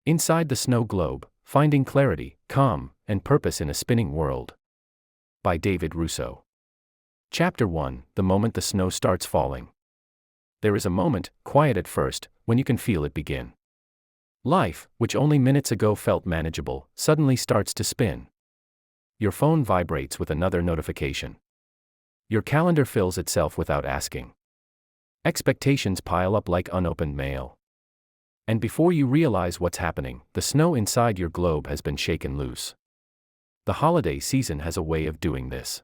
Inside the Snow Globe, Finding Clarity, Calm, and Purpose in a Spinning World. By David Russo. Chapter 1: The Moment the Snow Starts Falling. There is a moment, quiet at first, when you can feel it begin. Life, which only minutes ago felt manageable, suddenly starts to spin. Your phone vibrates with another notification. Your calendar fills itself without asking. Expectations pile up like unopened mail. And before you realize what's happening, the snow inside your globe has been shaken loose. The holiday season has a way of doing this.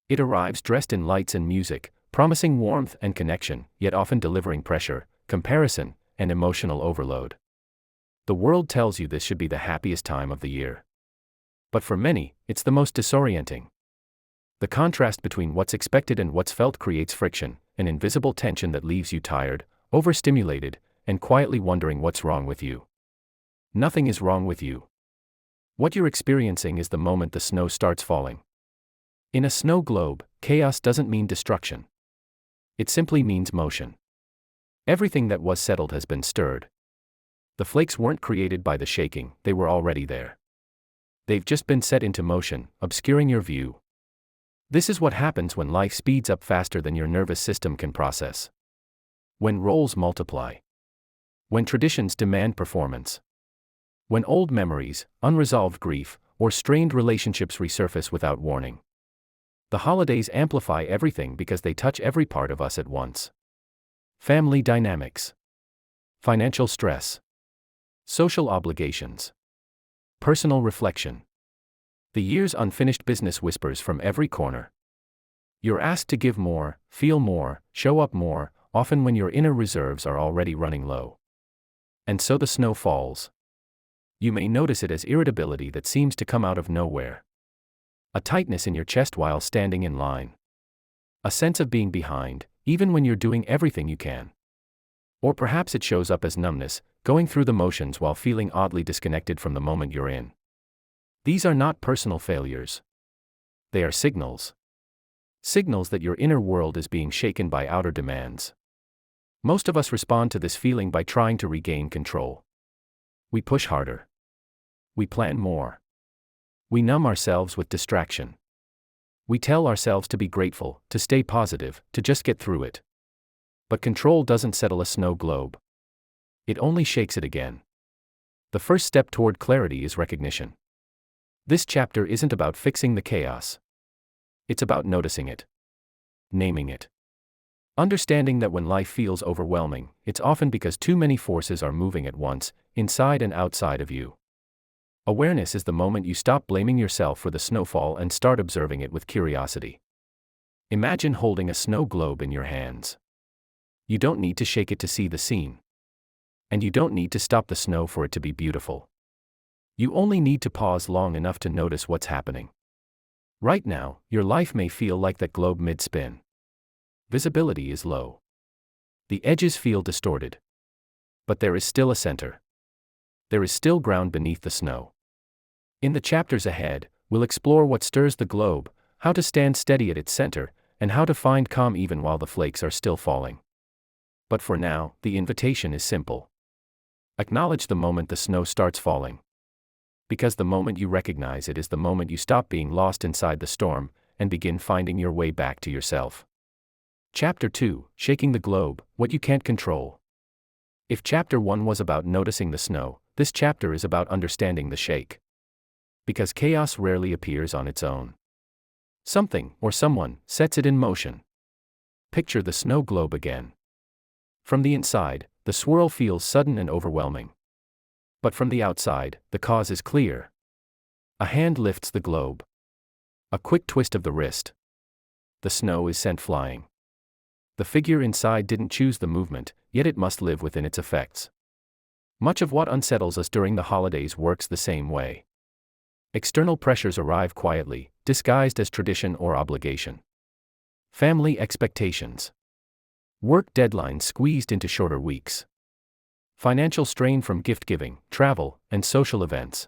It arrives dressed in lights and music, promising warmth and connection, yet often delivering pressure, comparison, and emotional overload. The world tells you this should be the happiest time of the year. But for many, it's the most disorienting. The contrast between what's expected and what's felt creates friction, an invisible tension that leaves you tired, overstimulated, and quietly wondering what's wrong with you. Nothing is wrong with you. What you're experiencing is the moment the snow starts falling. In a snow globe, chaos doesn't mean destruction. It simply means motion. Everything that was settled has been stirred. The flakes weren't created by the shaking, they were already there. They've just been set into motion, obscuring your view. This is what happens when life speeds up faster than your nervous system can process. When roles multiply. When traditions demand performance. When old memories, unresolved grief, or strained relationships resurface without warning. The holidays amplify everything because they touch every part of us at once. Family dynamics. Financial stress. Social obligations. Personal reflection. The year's unfinished business whispers from every corner. You're asked to give more, feel more, show up more, often when your inner reserves are already running low. And so the snow falls. You may notice it as irritability that seems to come out of nowhere. A tightness in your chest while standing in line. A sense of being behind, even when you're doing everything you can. Or perhaps it shows up as numbness, going through the motions while feeling oddly disconnected from the moment you're in. These are not personal failures. They are signals. Signals that your inner world is being shaken by outer demands. Most of us respond to this feeling by trying to regain control. We push harder. We plan more. We numb ourselves with distraction. We tell ourselves to be grateful, to stay positive, to just get through it. But control doesn't settle a snow globe. It only shakes it again. The first step toward clarity is recognition. This chapter isn't about fixing the chaos. It's about noticing it. Naming it. Understanding that when life feels overwhelming, it's often because too many forces are moving at once, inside and outside of you. Awareness is the moment you stop blaming yourself for the snowfall and start observing it with curiosity. Imagine holding a snow globe in your hands. You don't need to shake it to see the scene. And you don't need to stop the snow for it to be beautiful. You only need to pause long enough to notice what's happening. Right now, your life may feel like that globe mid-spin. Visibility is low. The edges feel distorted. But there is still a center. There is still ground beneath the snow. In the chapters ahead, we'll explore what stirs the globe, how to stand steady at its center, and how to find calm even while the flakes are still falling. But for now, the invitation is simple. Acknowledge the moment the snow starts falling. Because the moment you recognize it is the moment you stop being lost inside the storm, and begin finding your way back to yourself. Chapter 2: Shaking the Globe, What You Can't Control. If Chapter 1 was about noticing the snow, this chapter is about understanding the shake. Because chaos rarely appears on its own. Something, or someone, sets it in motion. Picture the snow globe again. From the inside, the swirl feels sudden and overwhelming. But from the outside, the cause is clear. A hand lifts the globe. A quick twist of the wrist. The snow is sent flying. The figure inside didn't choose the movement, yet it must live within its effects. Much of what unsettles us during the holidays works the same way. External pressures arrive quietly, disguised as tradition or obligation. Family expectations. Work deadlines squeezed into shorter weeks. Financial strain from gift-giving, travel, and social events.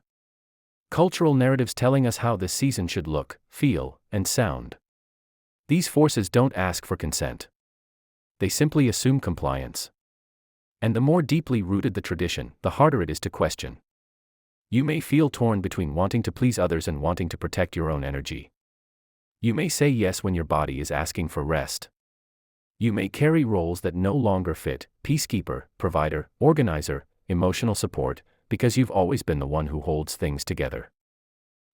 Cultural narratives telling us how this season should look, feel, and sound. These forces don't ask for consent. They simply assume compliance. And the more deeply rooted the tradition, the harder it is to question. You may feel torn between wanting to please others and wanting to protect your own energy. You may say yes when your body is asking for rest. You may carry roles that no longer fit: peacekeeper, provider, organizer, emotional support, because you've always been the one who holds things together.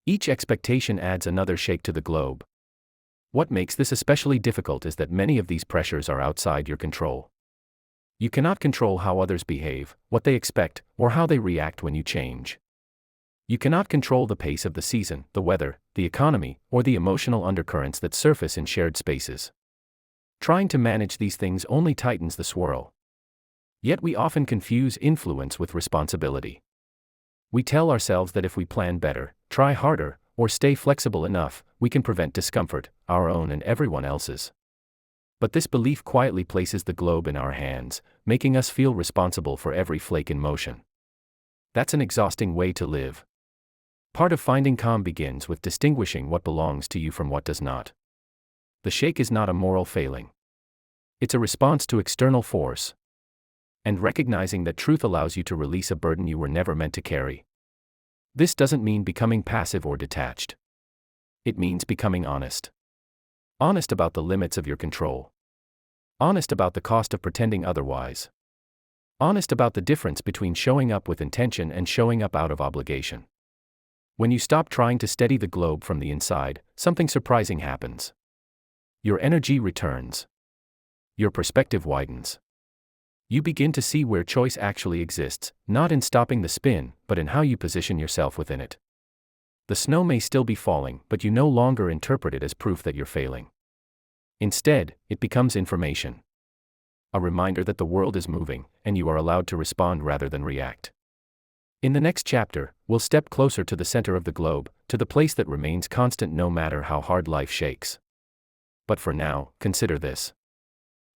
Each expectation adds another shake to the globe. What makes this especially difficult is that many of these pressures are outside your control. You cannot control how others behave, what they expect, or how they react when you change. You cannot control the pace of the season, the weather, the economy, or the emotional undercurrents that surface in shared spaces. Trying to manage these things only tightens the swirl. Yet we often confuse influence with responsibility. We tell ourselves that if we plan better, try harder, or stay flexible enough, we can prevent discomfort, our own and everyone else's. But this belief quietly places the globe in our hands, making us feel responsible for every flake in motion. That's an exhausting way to live. Part of finding calm begins with distinguishing what belongs to you from what does not. The shake is not a moral failing. It's a response to external force. And recognizing that truth allows you to release a burden you were never meant to carry. This doesn't mean becoming passive or detached. It means becoming honest. Honest about the limits of your control. Honest about the cost of pretending otherwise. Honest about the difference between showing up with intention and showing up out of obligation. When you stop trying to steady the globe from the inside, something surprising happens. Your energy returns. Your perspective widens. You begin to see where choice actually exists, not in stopping the spin, but in how you position yourself within it. The snow may still be falling, but you no longer interpret it as proof that you're failing. Instead, it becomes information. A reminder that the world is moving, and you are allowed to respond rather than react. In the next chapter, we'll step closer to the center of the globe, to the place that remains constant no matter how hard life shakes. But for now, consider this.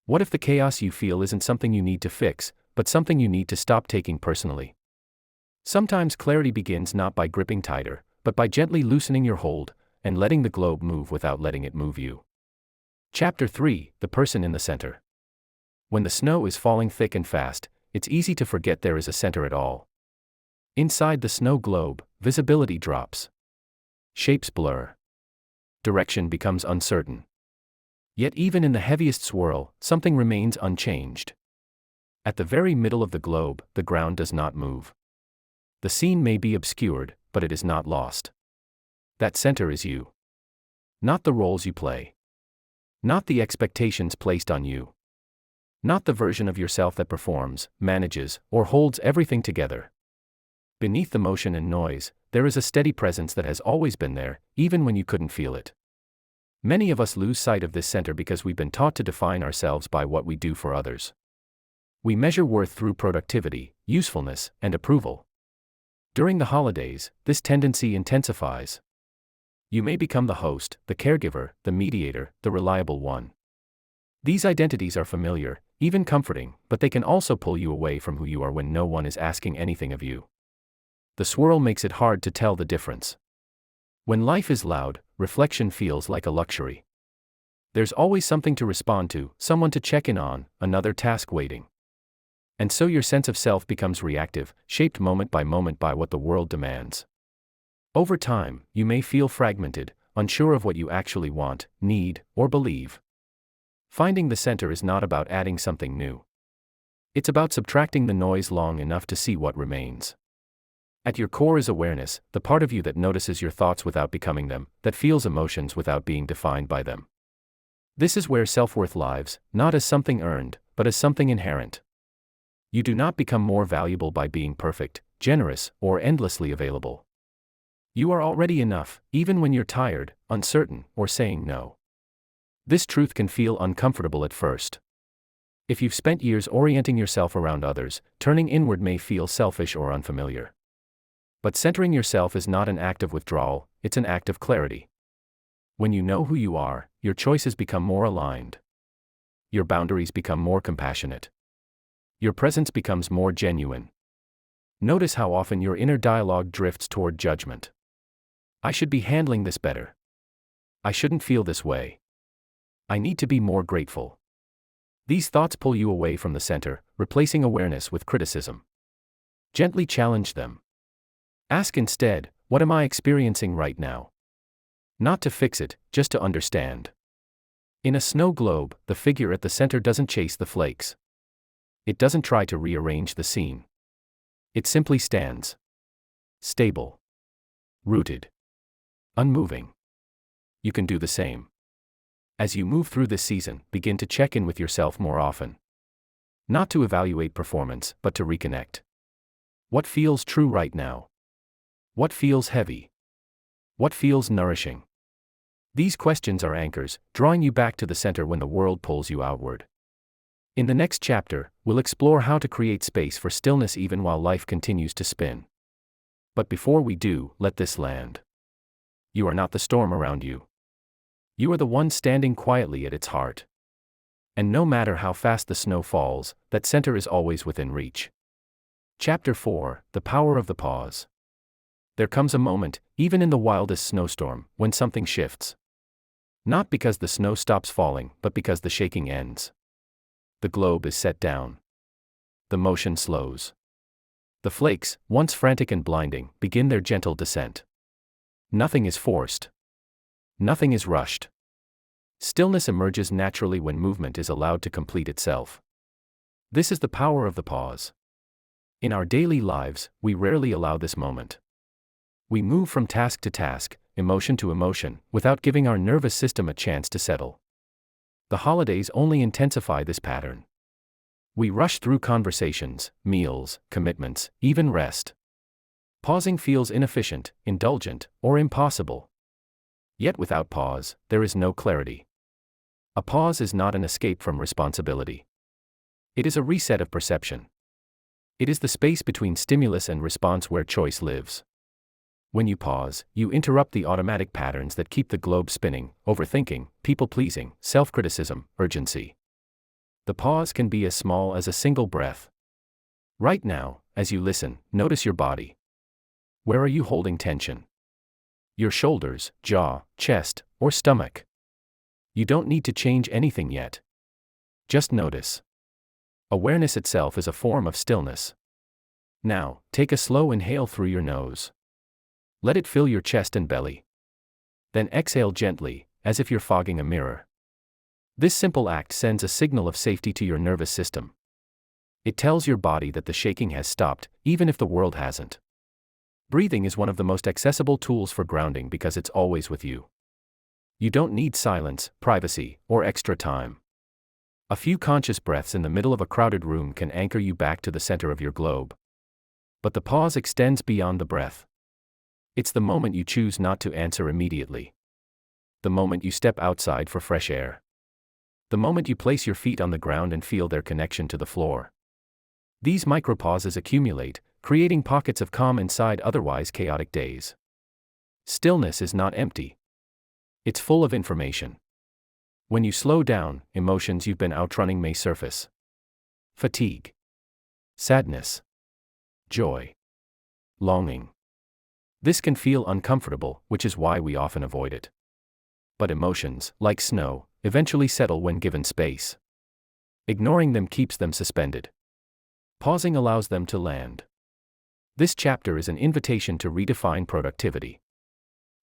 What if the chaos you feel isn't something you need to fix, but something you need to stop taking personally? Sometimes clarity begins not by gripping tighter, but by gently loosening your hold, and letting the globe move without letting it move you. Chapter 3: The Person in the Center. When the snow is falling thick and fast, it's easy to forget there is a center at all. Inside the snow globe, visibility drops. Shapes blur. Direction becomes uncertain. Yet even in the heaviest swirl, something remains unchanged. At the very middle of the globe, the ground does not move. The scene may be obscured, but it is not lost. That center is you. Not the roles you play. Not the expectations placed on you. Not the version of yourself that performs, manages, or holds everything together. Beneath the motion and noise, there is a steady presence that has always been there, even when you couldn't feel it. Many of us lose sight of this center because we've been taught to define ourselves by what we do for others. We measure worth through productivity, usefulness, and approval. During the holidays, this tendency intensifies. You may become the host, the caregiver, the mediator, the reliable one. These identities are familiar, even comforting, but they can also pull you away from who you are when no one is asking anything of you. The swirl makes it hard to tell the difference. When life is loud, reflection feels like a luxury. There's always something to respond to, someone to check in on, another task waiting. And so your sense of self becomes reactive, shaped moment by what the world demands. Over time, you may feel fragmented, unsure of what you actually want, need, or believe. Finding the center is not about adding something new. It's about subtracting the noise long enough to see what remains. At your core is awareness, the part of you that notices your thoughts without becoming them, that feels emotions without being defined by them. This is where self-worth lives, not as something earned, but as something inherent. You do not become more valuable by being perfect, generous, or endlessly available. You are already enough, even when you're tired, uncertain, or saying no. This truth can feel uncomfortable at first. If you've spent years orienting yourself around others, turning inward may feel selfish or unfamiliar. But centering yourself is not an act of withdrawal, it's an act of clarity. When you know who you are, your choices become more aligned. Your boundaries become more compassionate. Your presence becomes more genuine. Notice how often your inner dialogue drifts toward judgment. I should be handling this better. I shouldn't feel this way. I need to be more grateful. These thoughts pull you away from the center, replacing awareness with criticism. Gently challenge them. Ask instead, what am I experiencing right now? Not to fix it, just to understand. In a snow globe, the figure at the center doesn't chase the flakes. It doesn't try to rearrange the scene. It simply stands. Stable. Rooted. Unmoving. You can do the same. As you move through this season, begin to check in with yourself more often. Not to evaluate performance, but to reconnect. What feels true right now? What feels heavy? What feels nourishing? These questions are anchors, drawing you back to the center when the world pulls you outward. In the next chapter, we'll explore how to create space for stillness even while life continues to spin. But before we do, let this land. You are not the storm around you. You are the one standing quietly at its heart. And no matter how fast the snow falls, that center is always within reach. Chapter 4: The Power of the Pause. There comes a moment, even in the wildest snowstorm, when something shifts. Not because the snow stops falling, but because the shaking ends. The globe is set down. The motion slows. The flakes, once frantic and blinding, begin their gentle descent. Nothing is forced. Nothing is rushed. Stillness emerges naturally when movement is allowed to complete itself. This is the power of the pause. In our daily lives, we rarely allow this moment. We move from task to task, emotion to emotion, without giving our nervous system a chance to settle. The holidays only intensify this pattern. We rush through conversations, meals, commitments, even rest. Pausing feels inefficient, indulgent, or impossible. Yet without pause, there is no clarity. A pause is not an escape from responsibility. It is a reset of perception. It is the space between stimulus and response where choice lives. When you pause, you interrupt the automatic patterns that keep the globe spinning: overthinking, people-pleasing, self-criticism, urgency. The pause can be as small as a single breath. Right now, as you listen, notice your body. Where are you holding tension? Your shoulders, jaw, chest, or stomach? You don't need to change anything yet. Just notice. Awareness itself is a form of stillness. Now, take a slow inhale through your nose. Let it fill your chest and belly. Then exhale gently, as if you're fogging a mirror. This simple act sends a signal of safety to your nervous system. It tells your body that the shaking has stopped, even if the world hasn't. Breathing is one of the most accessible tools for grounding because it's always with you. You don't need silence, privacy, or extra time. A few conscious breaths in the middle of a crowded room can anchor you back to the center of your globe. But the pause extends beyond the breath. It's the moment you choose not to answer immediately. The moment you step outside for fresh air. The moment you place your feet on the ground and feel their connection to the floor. These micropauses accumulate, creating pockets of calm inside otherwise chaotic days. Stillness is not empty. It's full of information. When you slow down, emotions you've been outrunning may surface. Fatigue. Sadness. Joy. Longing. This can feel uncomfortable, which is why we often avoid it. But emotions, like snow, eventually settle when given space. Ignoring them keeps them suspended. Pausing allows them to land. This chapter is an invitation to redefine productivity.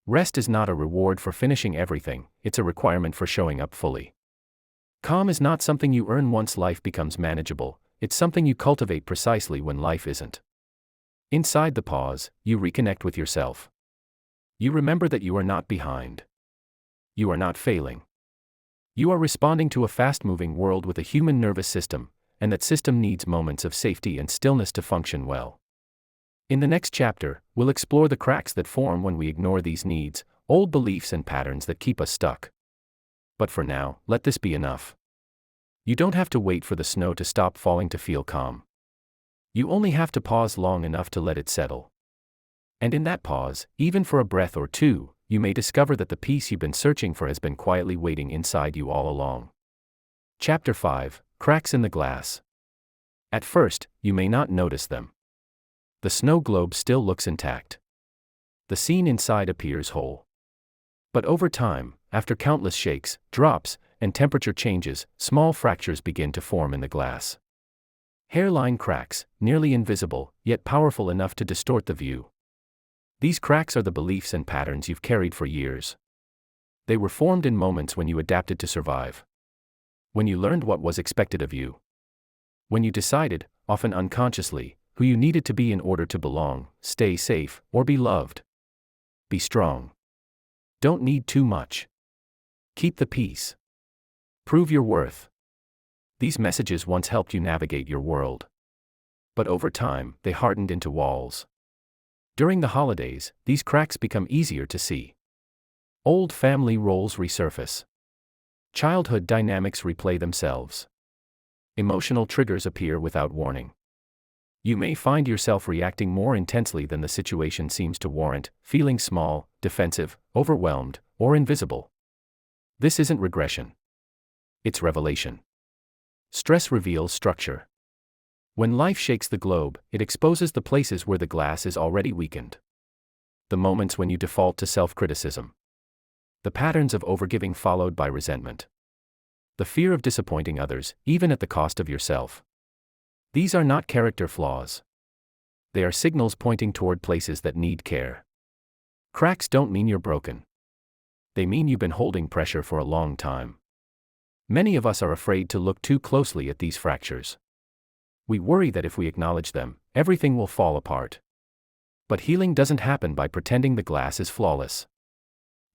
Rest is not a reward for finishing everything, it's a requirement for showing up fully. Calm is not something you earn once life becomes manageable, it's something you cultivate precisely when life isn't. Inside the pause, you reconnect with yourself. You remember that you are not behind. You are not failing. You are responding to a fast-moving world with a human nervous system, and that system needs moments of safety and stillness to function well. In the next chapter, we'll explore the cracks that form when we ignore these needs, old beliefs and patterns that keep us stuck. But for now, let this be enough. You don't have to wait for the snow to stop falling to feel calm. You only have to pause long enough to let it settle. And in that pause, even for a breath or two, you may discover that the peace you've been searching for has been quietly waiting inside you all along. Chapter 5: Cracks in the Glass. At first, you may not notice them. The snow globe still looks intact. The scene inside appears whole. But over time, after countless shakes, drops, and temperature changes, small fractures begin to form in the glass. Hairline cracks, nearly invisible, yet powerful enough to distort the view. These cracks are the beliefs and patterns you've carried for years. They were formed in moments when you adapted to survive. When you learned what was expected of you. When you decided, often unconsciously, who you needed to be in order to belong, stay safe, or be loved. Be strong. Don't need too much. Keep the peace. Prove your worth. These messages once helped you navigate your world. But over time, they hardened into walls. During the holidays, these cracks become easier to see. Old family roles resurface. Childhood dynamics replay themselves. Emotional triggers appear without warning. You may find yourself reacting more intensely than the situation seems to warrant, feeling small, defensive, overwhelmed, or invisible. This isn't regression. It's revelation. Stress reveals structure. When life shakes the globe, it exposes the places where the glass is already weakened. The moments when you default to self-criticism. The patterns of overgiving followed by resentment. The fear of disappointing others, even at the cost of yourself. These are not character flaws. They are signals pointing toward places that need care. Cracks don't mean you're broken. They mean you've been holding pressure for a long time. Many of us are afraid to look too closely at these fractures. We worry that if we acknowledge them, everything will fall apart. But healing doesn't happen by pretending the glass is flawless.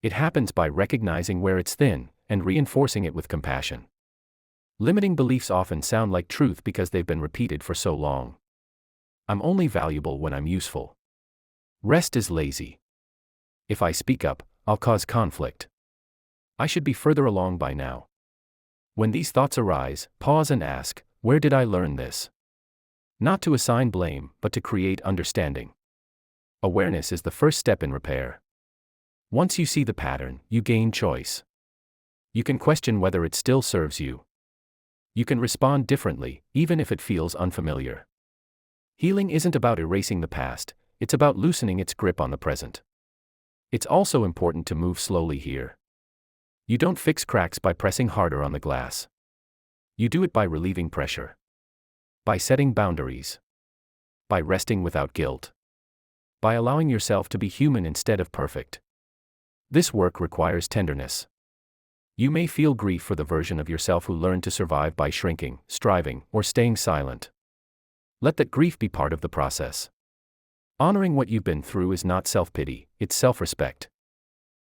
It happens by recognizing where it's thin, and reinforcing it with compassion. Limiting beliefs often sound like truth because they've been repeated for so long. I'm only valuable when I'm useful. Rest is lazy. If I speak up, I'll cause conflict. I should be further along by now. When these thoughts arise, pause and ask, where did I learn this? Not to assign blame, but to create understanding. Awareness is the first step in repair. Once you see the pattern, you gain choice. You can question whether it still serves you. You can respond differently, even if it feels unfamiliar. Healing isn't about erasing the past, it's about loosening its grip on the present. It's also important to move slowly here. You don't fix cracks by pressing harder on the glass. You do it by relieving pressure. By setting boundaries. By resting without guilt. By allowing yourself to be human instead of perfect. This work requires tenderness. You may feel grief for the version of yourself who learned to survive by shrinking, striving, or staying silent. Let that grief be part of the process. Honoring what you've been through is not self-pity, it's self-respect.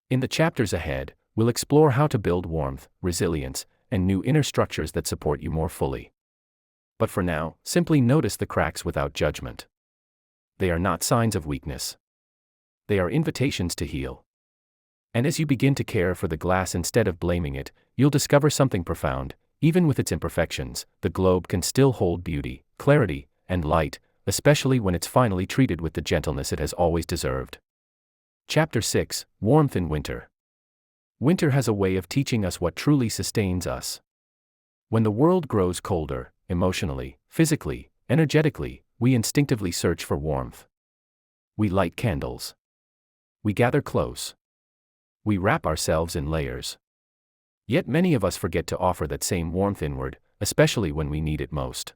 In the chapters ahead, we'll explore how to build warmth, resilience, and new inner structures that support you more fully. But for now, simply notice the cracks without judgment. They are not signs of weakness. They are invitations to heal. And as you begin to care for the glass instead of blaming it, you'll discover something profound. Even with its imperfections, the globe can still hold beauty, clarity, and light, especially when it's finally treated with the gentleness it has always deserved. Chapter 6: Warmth in Winter. Winter has a way of teaching us what truly sustains us. When the world grows colder, emotionally, physically, energetically, we instinctively search for warmth. We light candles. We gather close. We wrap ourselves in layers. Yet many of us forget to offer that same warmth inward, especially when we need it most.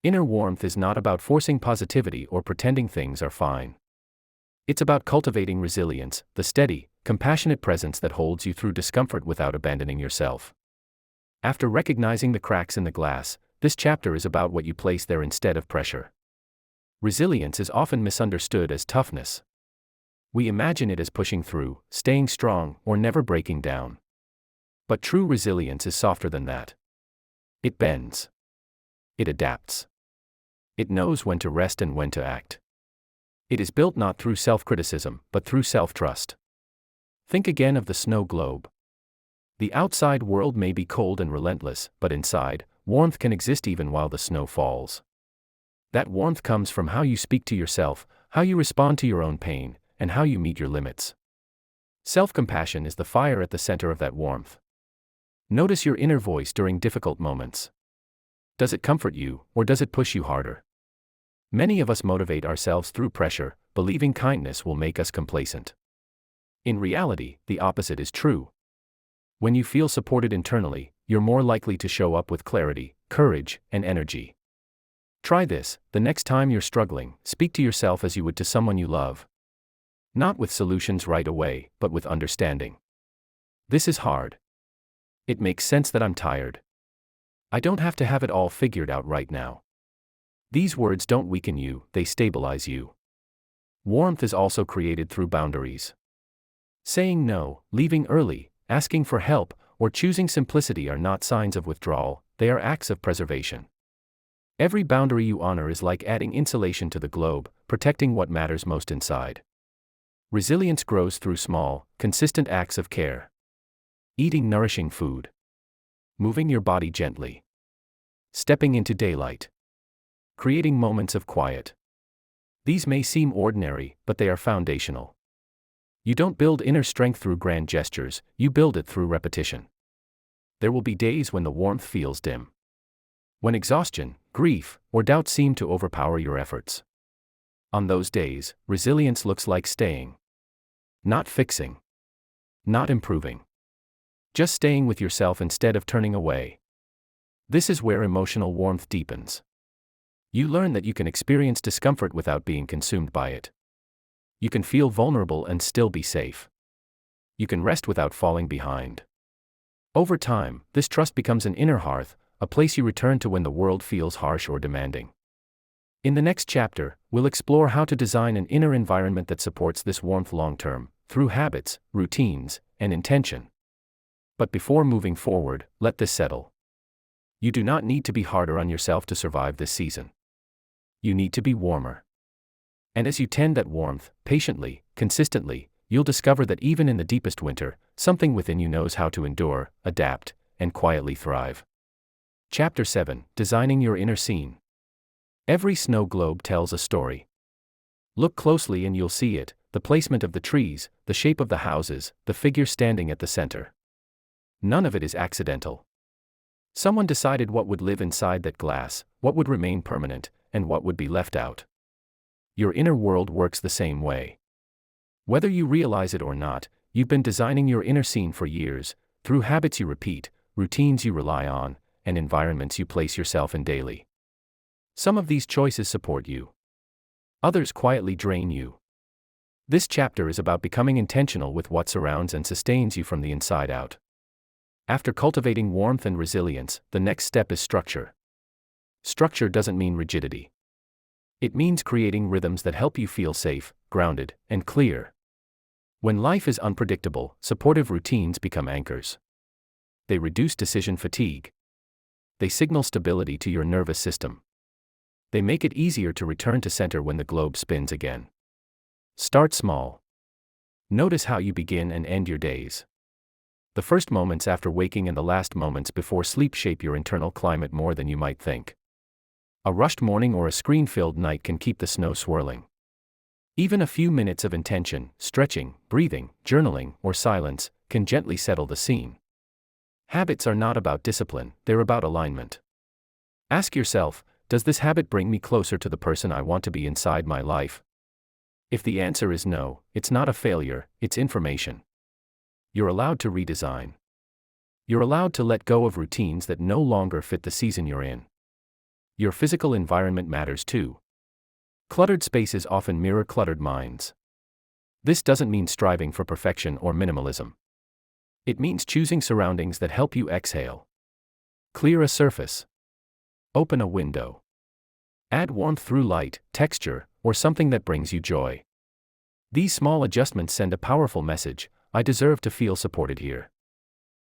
Inner warmth is not about forcing positivity or pretending things are fine. It's about cultivating resilience, the steady, compassionate presence that holds you through discomfort without abandoning yourself. After recognizing the cracks in the glass, this chapter is about what you place there instead of pressure. Resilience is often misunderstood as toughness. We imagine it as pushing through, staying strong, or never breaking down. But true resilience is softer than that. It bends. It adapts. It knows when to rest and when to act. It is built not through self-criticism, but through self-trust. Think again of the snow globe. The outside world may be cold and relentless, but inside, warmth can exist even while the snow falls. That warmth comes from how you speak to yourself, how you respond to your own pain, and how you meet your limits. Self-compassion is the fire at the center of that warmth. Notice your inner voice during difficult moments. Does it comfort you, or does it push you harder? Many of us motivate ourselves through pressure, believing kindness will make us complacent. In reality, the opposite is true. When you feel supported internally, you're more likely to show up with clarity, courage, and energy. Try this: the next time you're struggling, speak to yourself as you would to someone you love. Not with solutions right away, but with understanding. This is hard. It makes sense that I'm tired. I don't have to have it all figured out right now. These words don't weaken you, they stabilize you. Warmth is also created through boundaries. Saying no, leaving early, asking for help, or choosing simplicity are not signs of withdrawal, they are acts of preservation. Every boundary you honor is like adding insulation to the globe, protecting what matters most inside. Resilience grows through small, consistent acts of care. Eating nourishing food. Moving your body gently. Stepping into daylight. Creating moments of quiet. These may seem ordinary, but they are foundational. You don't build inner strength through grand gestures, you build it through repetition. There will be days when the warmth feels dim. When exhaustion, grief, or doubt seem to overpower your efforts. On those days, resilience looks like staying. Not fixing. Not improving. Just staying with yourself instead of turning away. This is where emotional warmth deepens. You learn that you can experience discomfort without being consumed by it. You can feel vulnerable and still be safe. You can rest without falling behind. Over time, this trust becomes an inner hearth, a place you return to when the world feels harsh or demanding. In the next chapter, we'll explore how to design an inner environment that supports this warmth long-term, through habits, routines, and intention. But before moving forward, let this settle. You do not need to be harder on yourself to survive this season. You need to be warmer. And as you tend that warmth, patiently, consistently, you'll discover that even in the deepest winter, something within you knows how to endure, adapt, and quietly thrive. Chapter 7: Designing Your Inner Scene. Every snow globe tells a story. Look closely and you'll see it: the placement of the trees, the shape of the houses, the figure standing at the center. None of it is accidental. Someone decided what would live inside that glass, what would remain permanent, and what would be left out. Your inner world works the same way. Whether you realize it or not, you've been designing your inner scene for years, through habits you repeat, routines you rely on, and environments you place yourself in daily. Some of these choices support you. Others quietly drain you. This chapter is about becoming intentional with what surrounds and sustains you from the inside out. After cultivating warmth and resilience, the next step is structure. Structure doesn't mean rigidity. It means creating rhythms that help you feel safe, grounded, and clear. When life is unpredictable, supportive routines become anchors. They reduce decision fatigue. They signal stability to your nervous system. They make it easier to return to center when the globe spins again. Start small. Notice how you begin and end your days. The first moments after waking and the last moments before sleep shape your internal climate more than you might think. A rushed morning or a screen-filled night can keep the snow swirling. Even a few minutes of intention, stretching, breathing, journaling, or silence, can gently settle the scene. Habits are not about discipline, they're about alignment. Ask yourself, does this habit bring me closer to the person I want to be inside my life? If the answer is no, it's not a failure, it's information. You're allowed to redesign. You're allowed to let go of routines that no longer fit the season you're in. Your physical environment matters too. Cluttered spaces often mirror cluttered minds. This doesn't mean striving for perfection or minimalism. It means choosing surroundings that help you exhale. Clear a surface. Open a window. Add warmth through light, texture, or something that brings you joy. These small adjustments send a powerful message: I deserve to feel supported here.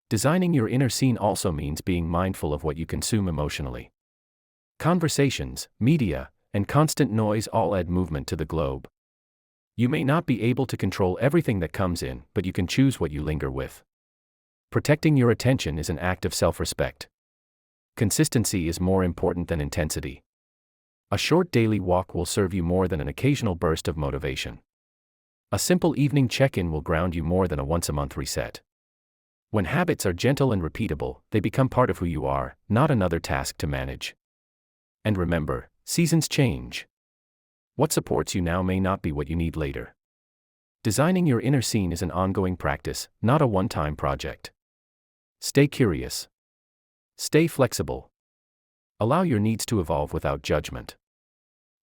Designing your inner scene also means being mindful of what you consume emotionally. Conversations, media, and constant noise all add movement to the globe. You may not be able to control everything that comes in, but you can choose what you linger with. Protecting your attention is an act of self-respect. Consistency is more important than intensity. A short daily walk will serve you more than an occasional burst of motivation. A simple evening check-in will ground you more than a once-a-month reset. When habits are gentle and repeatable, they become part of who you are, not another task to manage. And remember, seasons change. What supports you now may not be what you need later. Designing your inner scene is an ongoing practice, not a one-time project. Stay curious. Stay flexible. Allow your needs to evolve without judgment.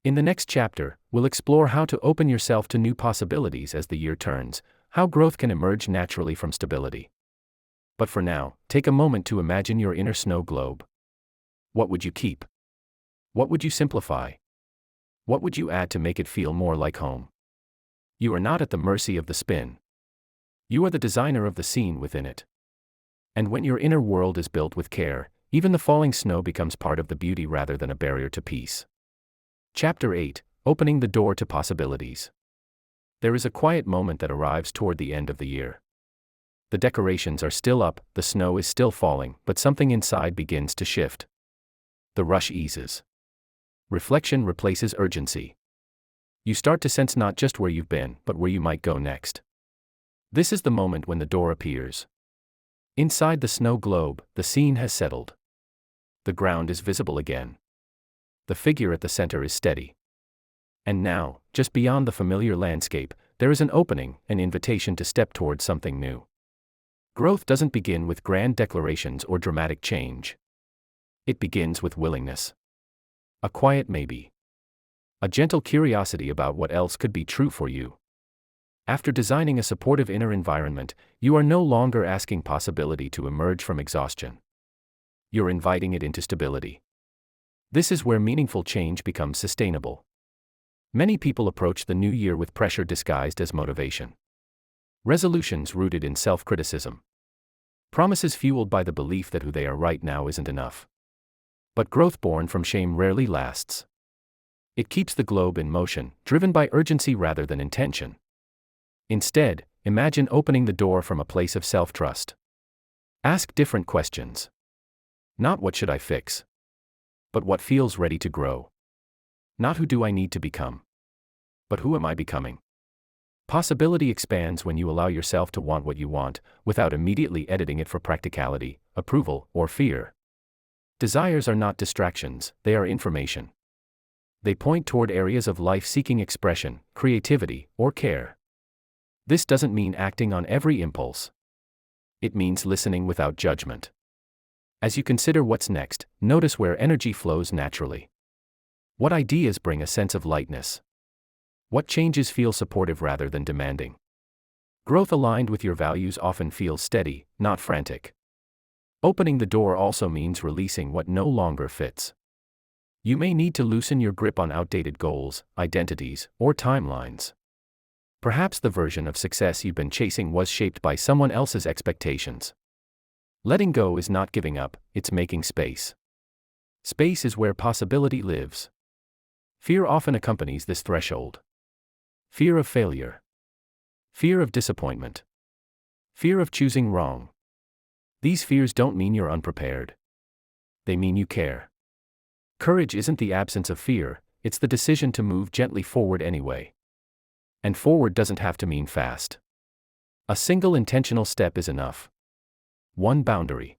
In the next chapter, we'll explore how to open yourself to new possibilities as the year turns, how growth can emerge naturally from stability. But for now, take a moment to imagine your inner snow globe. What would you keep? What would you simplify? What would you add to make it feel more like home? You are not at the mercy of the spin. You are the designer of the scene within it. And when your inner world is built with care, even the falling snow becomes part of the beauty rather than a barrier to peace. Chapter 8, Opening the Door to Possibilities. There is a quiet moment that arrives toward the end of the year. The decorations are still up, the snow is still falling, but something inside begins to shift. The rush eases. Reflection replaces urgency. You start to sense not just where you've been, but where you might go next. This is the moment when the door appears. Inside the snow globe, the scene has settled. The ground is visible again. The figure at the center is steady. And now, just beyond the familiar landscape, there is an opening, an invitation to step towards something new. Growth doesn't begin with grand declarations or dramatic change. It begins with willingness. A quiet maybe. A gentle curiosity about what else could be true for you. After designing a supportive inner environment, you are no longer asking possibility to emerge from exhaustion. You're inviting it into stability. This is where meaningful change becomes sustainable. Many people approach the new year with pressure disguised as motivation. Resolutions rooted in self-criticism. Promises fueled by the belief that who they are right now isn't enough. But growth born from shame rarely lasts. It keeps the globe in motion, driven by urgency rather than intention. Instead, imagine opening the door from a place of self-trust. Ask different questions. Not what should I fix? But what feels ready to grow? Not who do I need to become? But who am I becoming? Possibility expands when you allow yourself to want what you want, without immediately editing it for practicality, approval, or fear. Desires are not distractions, they are information. They point toward areas of life seeking expression, creativity, or care. This doesn't mean acting on every impulse. It means listening without judgment. As you consider what's next, notice where energy flows naturally. What ideas bring a sense of lightness? What changes feel supportive rather than demanding? Growth aligned with your values often feels steady, not frantic. Opening the door also means releasing what no longer fits. You may need to loosen your grip on outdated goals, identities, or timelines. Perhaps the version of success you've been chasing was shaped by someone else's expectations. Letting go is not giving up, it's making space. Space is where possibility lives. Fear often accompanies this threshold. Fear of failure. Fear of disappointment. Fear of choosing wrong. These fears don't mean you're unprepared. They mean you care. Courage isn't the absence of fear, it's the decision to move gently forward anyway. And forward doesn't have to mean fast. A single intentional step is enough. One boundary.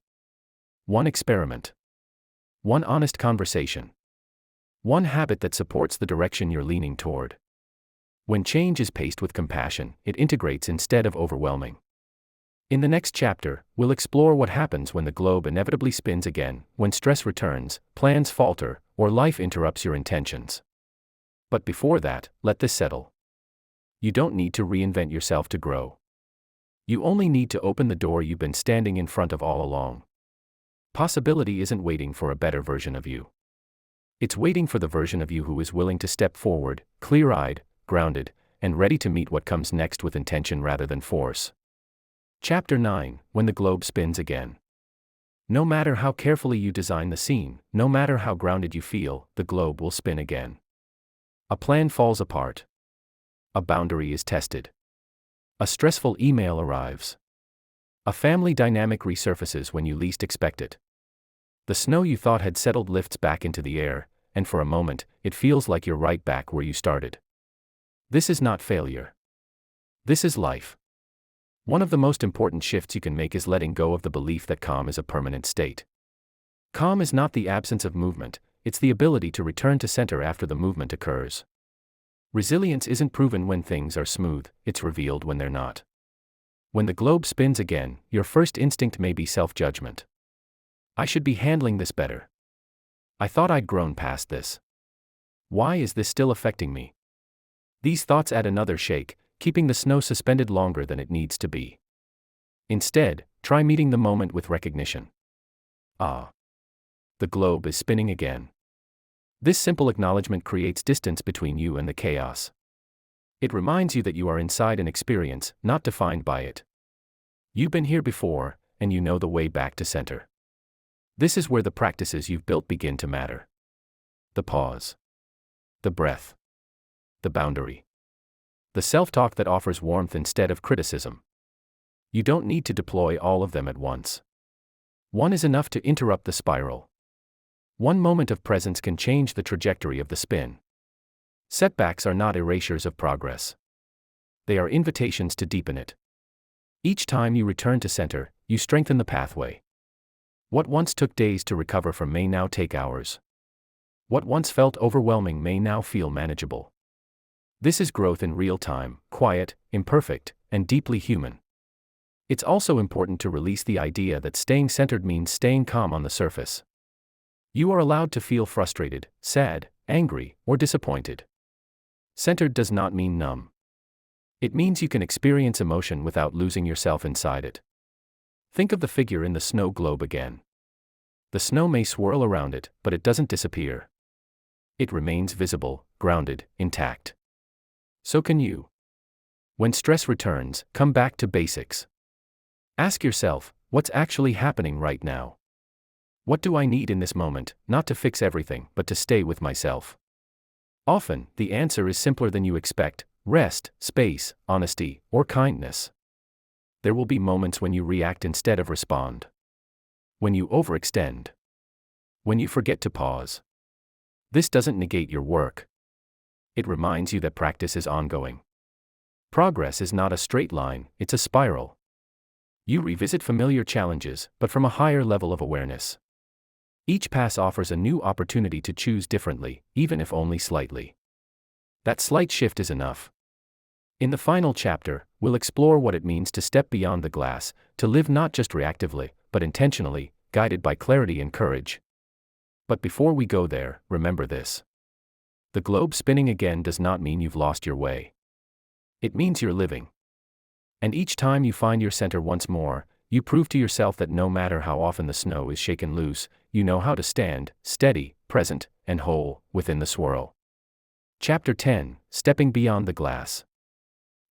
One experiment. One honest conversation. One habit that supports the direction you're leaning toward. When change is paced with compassion, it integrates instead of overwhelming. In the next chapter, we'll explore what happens when the globe inevitably spins again, when stress returns, plans falter, or life interrupts your intentions. But before that, let this settle. You don't need to reinvent yourself to grow. You only need to open the door you've been standing in front of all along. Possibility isn't waiting for a better version of you. It's waiting for the version of you who is willing to step forward, clear-eyed, grounded, and ready to meet what comes next with intention rather than force. Chapter 9, When the Globe Spins Again. No matter how carefully you design the scene, no matter how grounded you feel, the globe will spin again. A plan falls apart. A boundary is tested. A stressful email arrives. A family dynamic resurfaces when you least expect it. The snow you thought had settled lifts back into the air, and for a moment, it feels like you're right back where you started. This is not failure. This is life. One of the most important shifts you can make is letting go of the belief that calm is a permanent state. Calm is not the absence of movement, it's the ability to return to center after the movement occurs. Resilience isn't proven when things are smooth, it's revealed when they're not. When the globe spins again, your first instinct may be self-judgment. I should be handling this better. I thought I'd grown past this. Why is this still affecting me? These thoughts add another shake, keeping the snow suspended longer than it needs to be. Instead, try meeting the moment with recognition. Ah. The globe is spinning again. This simple acknowledgement creates distance between you and the chaos. It reminds you that you are inside an experience, not defined by it. You've been here before, and you know the way back to center. This is where the practices you've built begin to matter. The pause. The breath. The boundary. The self-talk that offers warmth instead of criticism. You don't need to deploy all of them at once. One is enough to interrupt the spiral. One moment of presence can change the trajectory of the spin. Setbacks are not erasures of progress. They are invitations to deepen it. Each time you return to center, you strengthen the pathway. What once took days to recover from may now take hours. What once felt overwhelming may now feel manageable. This is growth in real time, quiet, imperfect, and deeply human. It's also important to release the idea that staying centered means staying calm on the surface. You are allowed to feel frustrated, sad, angry, or disappointed. Centered does not mean numb. It means you can experience emotion without losing yourself inside it. Think of the figure in the snow globe again. The snow may swirl around it, but it doesn't disappear. It remains visible, grounded, intact. So can you. When stress returns, come back to basics. Ask yourself, what's actually happening right now? What do I need in this moment, not to fix everything, but to stay with myself? Often, the answer is simpler than you expect: rest, space, honesty, or kindness. There will be moments when you react instead of respond. When you overextend. When you forget to pause. This doesn't negate your work. It reminds you that practice is ongoing. Progress is not a straight line, it's a spiral. You revisit familiar challenges, but from a higher level of awareness. Each pass offers a new opportunity to choose differently, even if only slightly. That slight shift is enough. In the final chapter, we'll explore what it means to step beyond the glass, to live not just reactively, but intentionally, guided by clarity and courage. But before we go there, remember this. The globe spinning again does not mean you've lost your way. It means you're living. And each time you find your center once more, you prove to yourself that no matter how often the snow is shaken loose, you know how to stand, steady, present, and whole, within the swirl. Chapter 10, Stepping Beyond the Glass.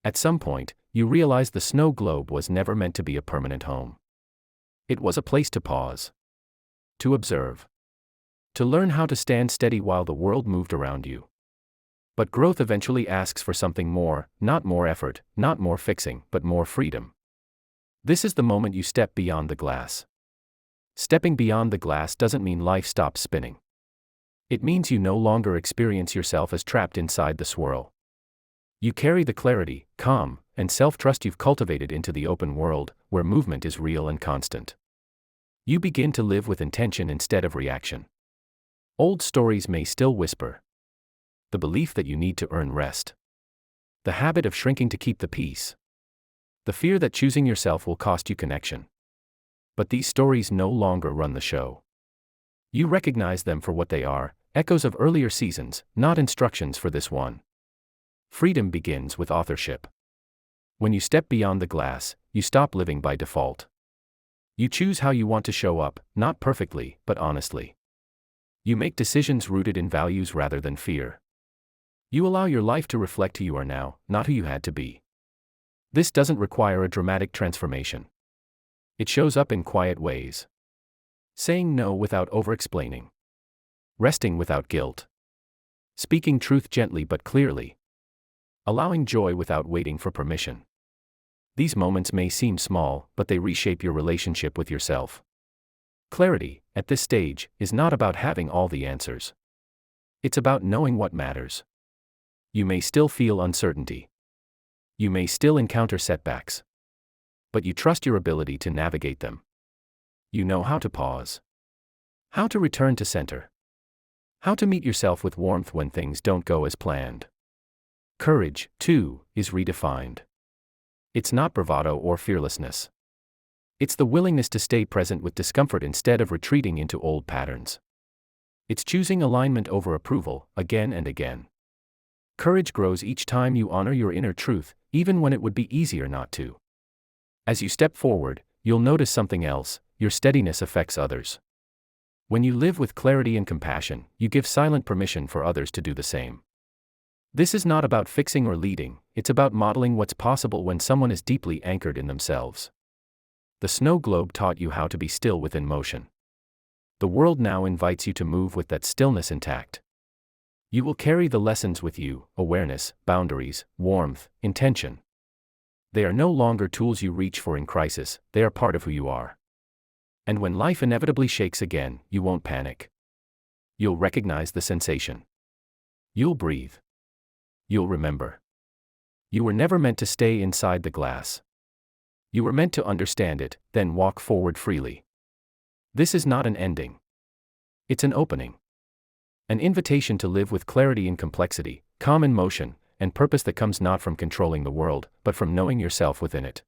At some point, you realize the snow globe was never meant to be a permanent home. It was a place to pause. To observe. To learn how to stand steady while the world moved around you. But growth eventually asks for something more, not more effort, not more fixing, but more freedom. This is the moment you step beyond the glass. Stepping beyond the glass doesn't mean life stops spinning. It means you no longer experience yourself as trapped inside the swirl. You carry the clarity, calm, and self-trust you've cultivated into the open world, where movement is real and constant. You begin to live with intention instead of reaction. Old stories may still whisper. The belief that you need to earn rest. The habit of shrinking to keep the peace. The fear that choosing yourself will cost you connection. But these stories no longer run the show. You recognize them for what they are, echoes of earlier seasons, not instructions for this one. Freedom begins with authorship. When you step beyond the glass, you stop living by default. You choose how you want to show up, not perfectly, but honestly. You make decisions rooted in values rather than fear. You allow your life to reflect who you are now, not who you had to be. This doesn't require a dramatic transformation. It shows up in quiet ways. Saying no without over-explaining. Resting without guilt. Speaking truth gently but clearly. Allowing joy without waiting for permission. These moments may seem small, but they reshape your relationship with yourself. Clarity, at this stage, is not about having all the answers. It's about knowing what matters. You may still feel uncertainty. You may still encounter setbacks. But you trust your ability to navigate them. You know how to pause. How to return to center. How to meet yourself with warmth when things don't go as planned. Courage, too, is redefined. It's not bravado or fearlessness. It's the willingness to stay present with discomfort instead of retreating into old patterns. It's choosing alignment over approval, again and again. Courage grows each time you honor your inner truth, even when it would be easier not to. As you step forward, you'll notice something else: your steadiness affects others. When you live with clarity and compassion, you give silent permission for others to do the same. This is not about fixing or leading, it's about modeling what's possible when someone is deeply anchored in themselves. The snow globe taught you how to be still within motion. The world now invites you to move with that stillness intact. You will carry the lessons with you: awareness, boundaries, warmth, intention. They are no longer tools you reach for in crisis, they are part of who you are. And when life inevitably shakes again, you won't panic. You'll recognize the sensation. You'll breathe. You'll remember. You were never meant to stay inside the glass. You were meant to understand it, then walk forward freely. This is not an ending. It's an opening. An invitation to live with clarity in complexity, calm in motion, and purpose that comes not from controlling the world, but from knowing yourself within it.